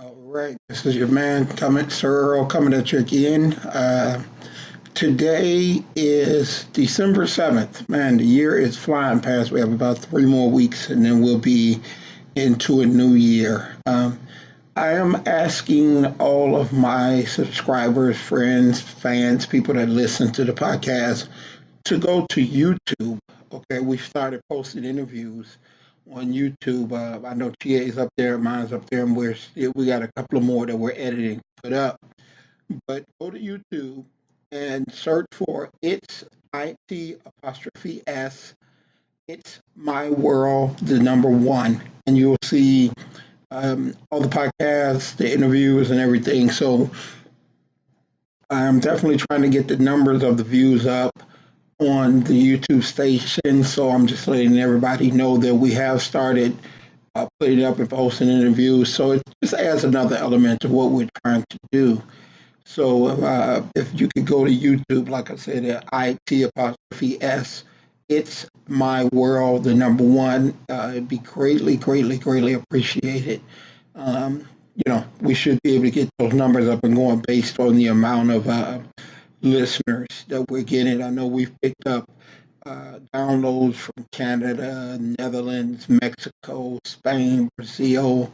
All right, this is your man coming, Sir-Earl coming at you again. Today is December 7th. Man, the year is flying past. We have about 3 more weeks and then we'll be into a new year. I am asking all of my subscribers, friends, fans, people that listen to the podcast to go to YouTube. Okay, we started posting interviews on YouTube. I know TA's up there, mine's up there, and we got a couple of more that we're editing to put up. But go to YouTube and search for IT apostrophe S. It's my world, the number one, and you'll see all the podcasts, the interviews, and everything. So I'm definitely trying to get the numbers of the views up on the YouTube station. So I'm just letting everybody know that we have started putting up and posting interviews. So it just adds another element to what we're trying to do. So if you could go to YouTube, like I said, IT apostrophe S, it's my world, the number one. It'd be greatly, greatly, greatly appreciated. Um, we should be able to get those numbers up and going based on the amount of listeners that we're getting. I know we've picked up downloads from Canada, Netherlands, Mexico, Spain, Brazil.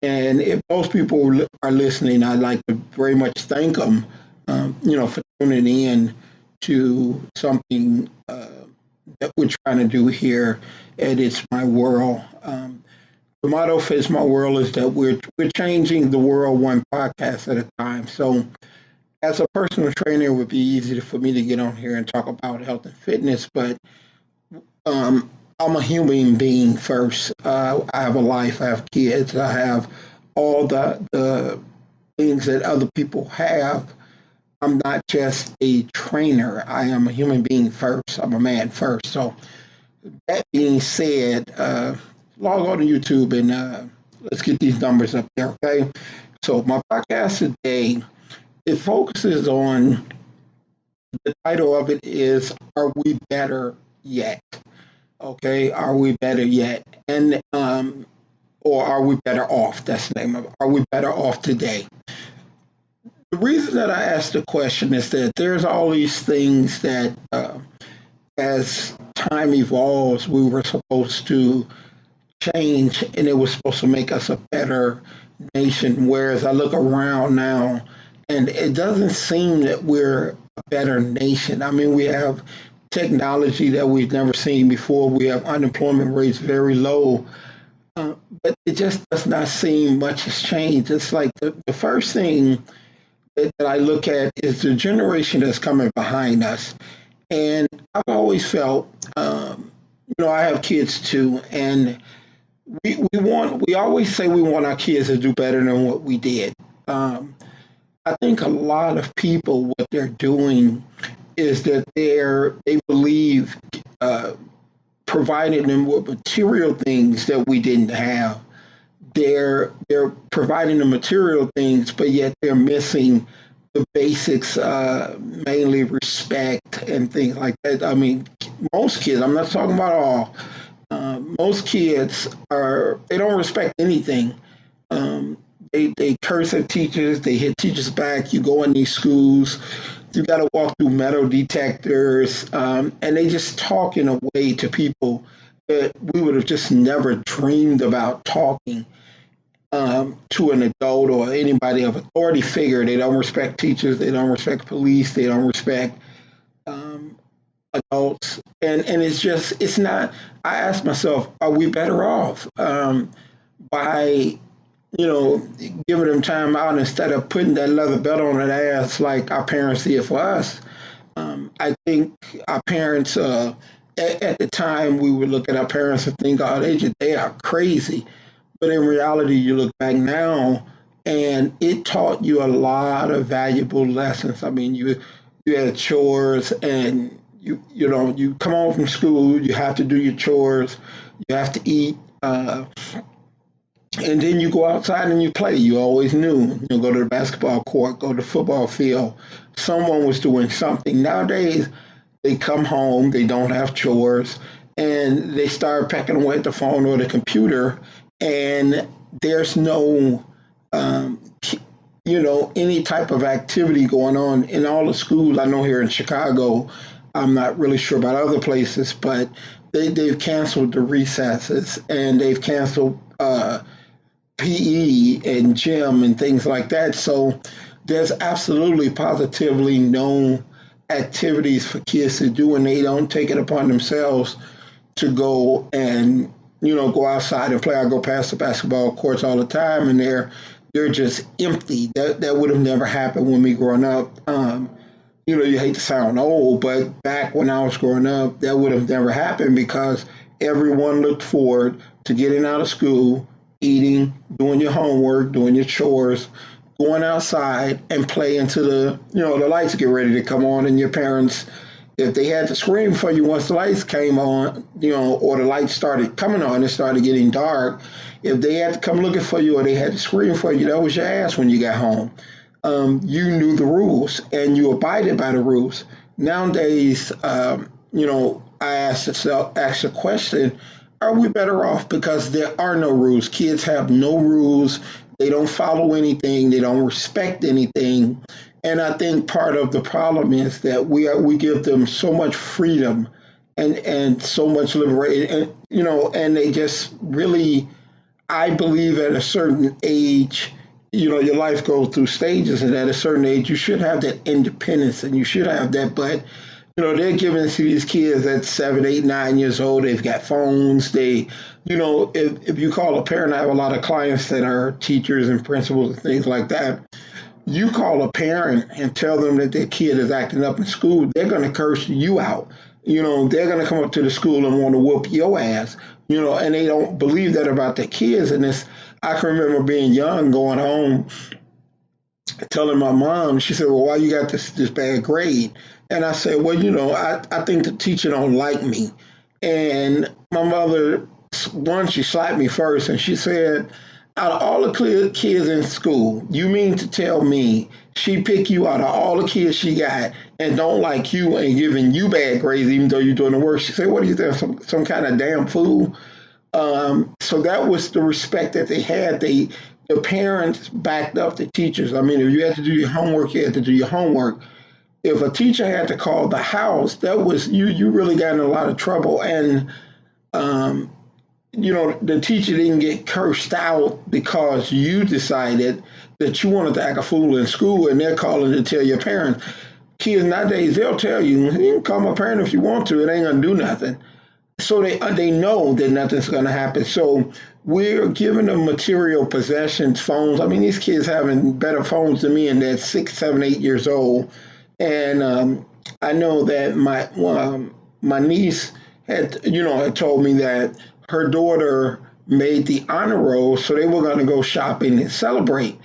And if those people are listening, I'd like to very much thank them, for tuning in to something that we're trying to do here at It's My World. The motto for It's My World is that we're changing the world one podcast at a time. So as a personal trainer, it would be easy for me to get on here and talk about health and fitness, but I'm a human being first. I have a life, I have kids, I have all the things that other people have. I'm not just a trainer, I am a human being first, I'm a man first. So, that being said, log on to YouTube and let's get these numbers up there, okay? So, my podcast today, it focuses on the title of it is Are We Better Yet? Okay, are we better yet? And or are we better off? That's the name of it. Are we better off today? The reason that I asked the question is that there's all these things that, as time evolves, we were supposed to change, and it was supposed to make us a better nation. Whereas I look around now, and it doesn't seem that we're a better nation. I mean, we have technology that we've never seen before. We have unemployment rates very low, but it just does not seem much has changed. It's like the first thing that I look at is the generation that's coming behind us. And I've always felt, I have kids too, and we always say we want our kids to do better than what we did. Um, I think a lot of people, what they're doing is that they believe uh, providing them with material things that we didn't have. They're providing the material things, but yet they're missing the basics, mainly respect and things like that. I mean, most kids. I'm not talking about all. Most kids they don't respect anything. Um, they curse at teachers. They hit teachers back. You go in these schools. You got to walk through metal detectors, and they just talk in a way to people that we would have just never dreamed about talking to an adult or anybody of authority figure. They don't respect teachers. They don't respect police. They don't respect um, adults. And it's not. I ask myself, are we better off by giving them time out instead of putting that leather belt on their ass like our parents did for us? I think our parents, at the time, we would look at our parents and think, oh, they are crazy. But in reality, you look back now, and it taught you a lot of valuable lessons. I mean, you had chores, and you come home from school, you have to do your chores, you have to eat, and then you go outside and you play. You always knew. You go to the basketball court, go to the football field. Someone was doing something. Nowadays, they come home, they don't have chores, and they start pecking away at the phone or the computer, and there's no um, any type of activity going on in all the schools. I know here in Chicago, I'm not really sure about other places, but they've canceled the recesses and they've canceled PE and gym and things like that. So there's absolutely positively no activities for kids to do, and they don't take it upon themselves to go and go outside and play. I go past the basketball courts all the time, and they're just empty. That would have never happened when me growing up. You hate to sound old, but back when I was growing up, that would have never happened because everyone looked forward to getting out of school, eating, doing your homework, doing your chores, going outside and play until the lights get ready to come on, and your parents, if they had to scream for you once the lights came on, or the lights started coming on, it started getting dark. If they had to come looking for you or they had to scream for you, that was your ass when you got home. You knew the rules and you abided by the rules. Nowadays, I ask the question: are we better off because there are no rules? Kids have no rules. They don't follow anything. They don't respect anything. And I think part of the problem is that we give them so much freedom and so much liberation, and they just really, I believe at a certain age, your life goes through stages, and at a certain age, you should have that independence and you should have that. But, they're giving it to these kids at 7, 8, 9 years old. They've got phones. If you call a parent, I have a lot of clients that are teachers and principals and things like that. You call a parent and tell them that their kid is acting up in school, they're going to curse you out. They're going to come up to the school and want to whoop your ass, and they don't believe that about their kids. And I can remember being young, going home, telling my mom, she said, well, why you got this bad grade? And I said, well, I think the teacher don't like me. And my mother, one, she slapped me first, and she said, out of all the kids in school, you mean to tell me she picked you out of all the kids she got and don't like you and giving you bad grades even though you're doing the work? She said, what are you think, some kind of damn fool? So that was the respect that they had. The parents backed up the teachers. I mean, if you had to do your homework, you had to do your homework. If a teacher had to call the house, that was you really got in a lot of trouble. And um, the teacher didn't get cursed out because you decided that you wanted to act a fool in school, and they're calling to tell your parents. Kids nowadays, they'll tell you, you can call my parent if you want to, it ain't gonna do nothing. So they know that nothing's gonna happen. So we're giving them material possessions, phones. I mean, these kids having better phones than me, and they're 6, 7, 8 years old. And I know that my niece had told me that her daughter made the honor roll, so they were going to go shopping and celebrate.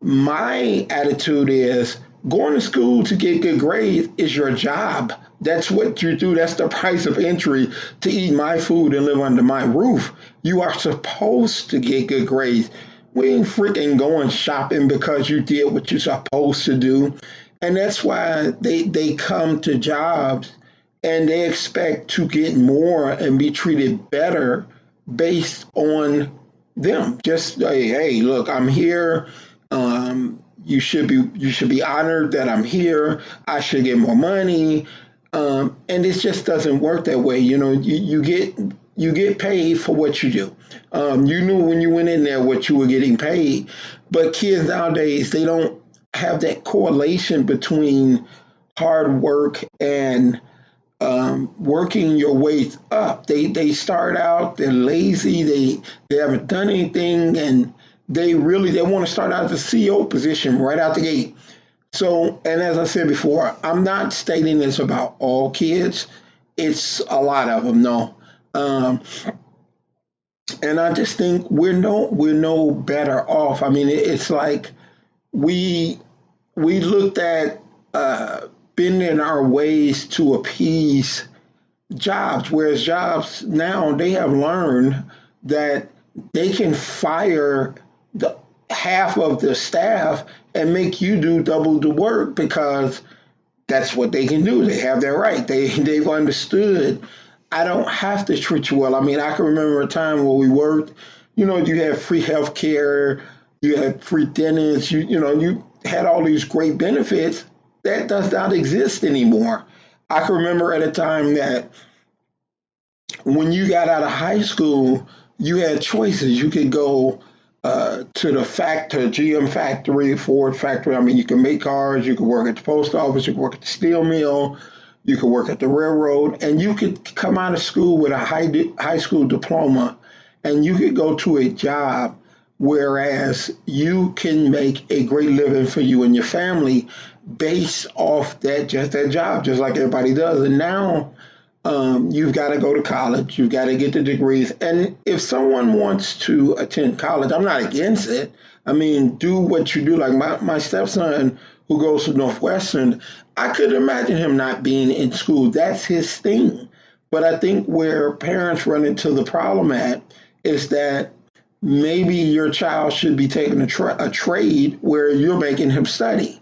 My attitude is going to school to get good grades is your job. That's what you do. That's the price of entry to eat my food and live under my roof. You are supposed to get good grades. We ain't freaking going shopping because you did what you're supposed to do. And that's why they come to jobs and they expect to get more and be treated better based on them. Just hey, look, I'm here. You should be honored that I'm here. I should get more money. And it just doesn't work that way. You get paid for what you do. You knew when you went in there what you were getting paid. But kids nowadays, they don't have that correlation between hard work and working your way up. They start out, they're lazy, they haven't done anything, and they want to start out the CEO position right out the gate. So, and as I said before, I'm not stating this about all kids. It's a lot of them, no. Um, and I just think we're no better off. I mean, it's like we we looked at bending our ways to appease jobs, whereas jobs now they have learned that they can fire the half of the staff and make you do double the work because that's what they can do. They have that right. They've understood. I don't have to treat you well. I mean, I can remember a time where we worked. You had free health care. you had free dentists, you had all these great benefits that does not exist anymore. I can remember at a time that when you got out of high school, you had choices. You could go to the factory, GM factory, Ford factory. I mean, you could make cars. You could work at the post office. You could work at the steel mill. You could work at the railroad, and you could come out of school with a high school diploma, and you could go to a job. Whereas you can make a great living for you and your family based off that job, just like everybody does. And now you've got to go to college, you've got to get the degrees. And if someone wants to attend college, I'm not against it. I mean, do what you do. Like my stepson who goes to Northwestern, I could imagine him not being in school. That's his thing. But I think where parents run into the problem at is that maybe your child should be taking a trade where you're making him study.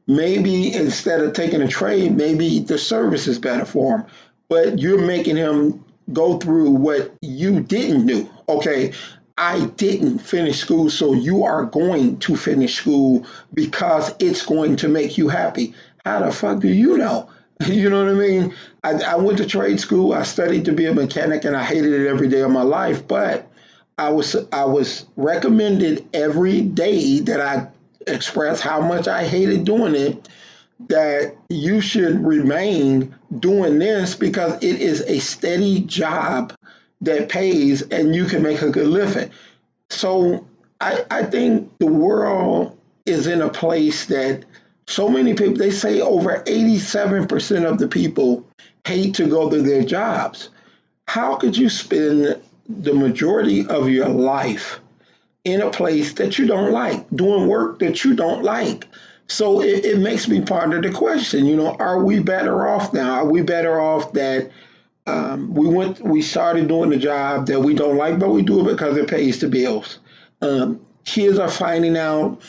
Maybe instead of taking a trade, maybe the service is better for him, but you're making him go through what you didn't do. Okay, I didn't finish school, so you are going to finish school because it's going to make you happy. How the fuck do you know? You know what I mean? I went to trade school. I studied to be a mechanic, and I hated it every day of my life. But I was recommended every day that I expressed how much I hated doing it, that you should remain doing this because it is a steady job that pays and you can make a good living. So I think the world is in a place that so many people, they say over 87% of the people hate to go to their jobs. How could you spend the majority of your life in a place that you don't like, doing work that you don't like? So it makes me ponder the question, are we better off now? Are we better off that we started doing the job that we don't like, but we do it because it pays the bills? Kids are finding out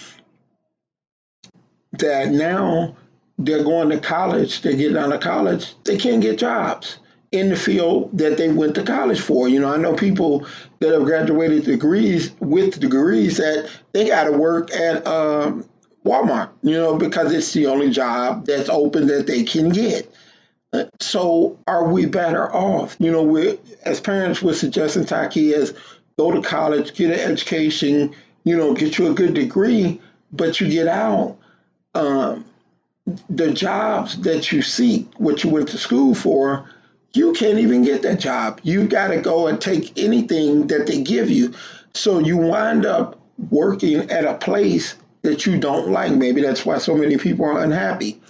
that now they're going to college, they're getting out of college, they can't get jobs in the field that they went to college for. I know people that have graduated degrees with degrees that they got to work at Walmart, because it's the only job that's open that they can get. So are we better off? We as parents, we're suggesting to our kids, go to college, get an education, get you a good degree, but you get out. Um, the jobs that you seek, what you went to school for, you can't even get that job. You got to go and take anything that they give you. So you wind up working at a place that you don't like. Maybe that's why so many people are unhappy.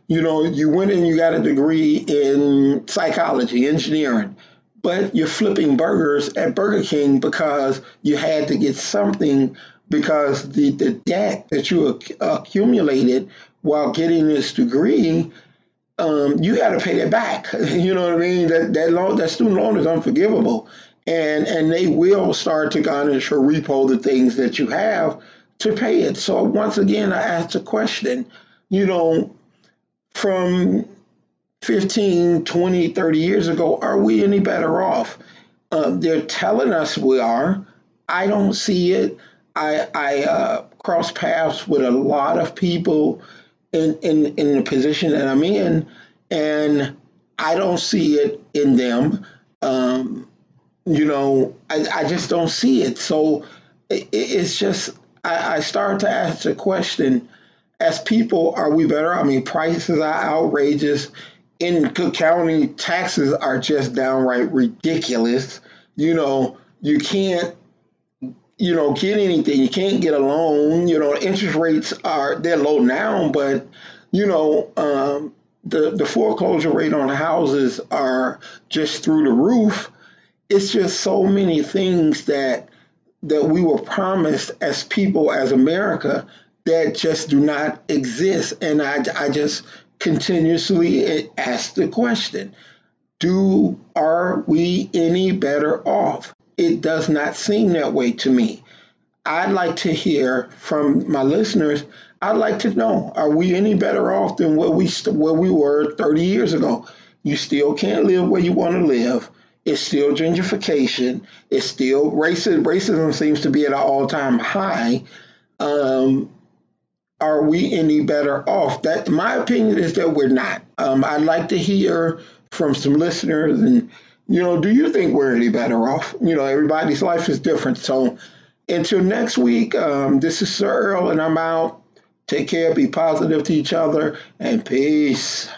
You went and you got a degree in psychology, engineering, but you're flipping burgers at Burger King because you had to get something because the debt that you accumulated while getting this degree, you got to pay that back. You know what I mean? That student loan is unforgivable, and they will start to garnish or repo the things that you have to pay it. So once again, I ask the question, you know, from 15, 20, 30 years ago, are we any better off? They're telling us we are. I don't see it. I cross paths with a lot of people in the position that I'm in, and I don't see it in them. Um, I just don't see it. So it's just, I start to ask the question, as people, are we better? I mean, prices are outrageous. In Cook County, taxes are just downright ridiculous. You can't, get anything. You can't get a loan. Interest rates they're low now, but, the foreclosure rate on houses are just through the roof. It's just so many things that we were promised as people, as America, that just do not exist. And I just continuously ask the question, are we any better off? It does not seem that way to me. I'd like to hear from my listeners. I'd like to know, are we any better off than where we were 30 years ago? You still can't live where you want to live. It's still gentrification. It's still racism. Racism seems to be at an all-time high. Um, are we any better off? That my opinion is that we're not. I'd like to hear from some listeners, and do you think we're any better off? Everybody's life is different. So until next week, this is Sir Earl, and I'm out. Take care, be positive to each other, and peace.